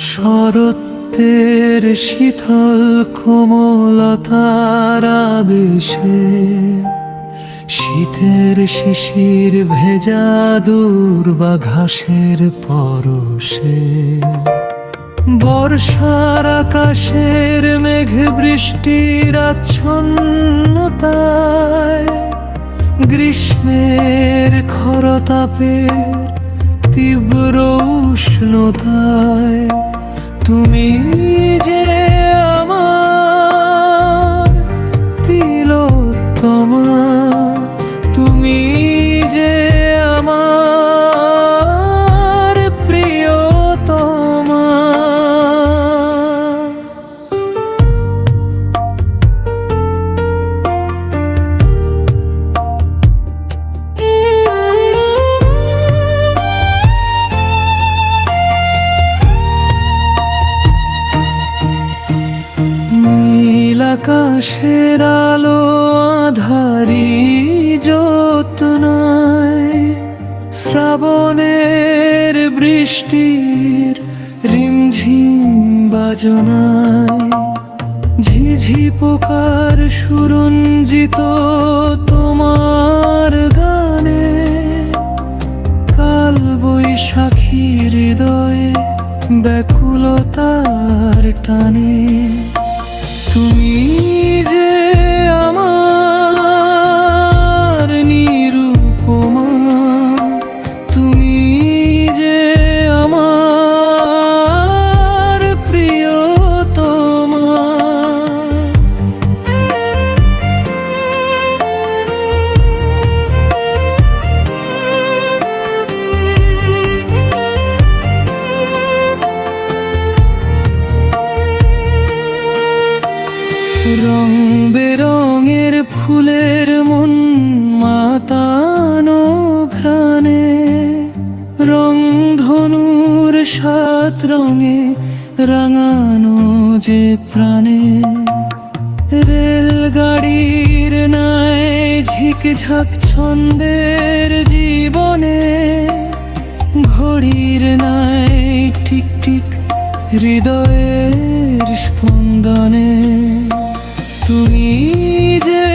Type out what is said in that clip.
শরতের শীতল কোমলতার আবেশে, শীতের শিশির ভেজা দূর বা ঘাসের পরশে, বর্ষার আকাশের মেঘ বৃষ্টির আচ্ছন্নতায়, গ্রীষ্মের খরতাপের তীব্র উষ্ণতায় তুমি যে আমার তিলোত্তমা, তুমি যে আমার প্রিয়তমা। আকাশের আলো আধারি যত্নায়, শ্রাবণের বৃষ্টির রিমঝিম বাজনায়, ঝিঝি পোকার সুরঞ্জিত তোমার গানে, কাল বৈশাখী হৃদয়ে ব্যাকুলতার টানে তুমি যে আমার নিরুপমা, তুমি যে আমার প্রিয়তমা। রং বেরঙের ফুলের মন মাতানো ঘ্রাণে, রং ধনুর 7 রঙে রাঙানো যে প্রাণে, রেলগাড়ির নাই ঝিকঝাক ছন্দের জীবনে, ঘড়ির নাই টিক টিক হৃদয়ের স্পন্দনে তুমি যে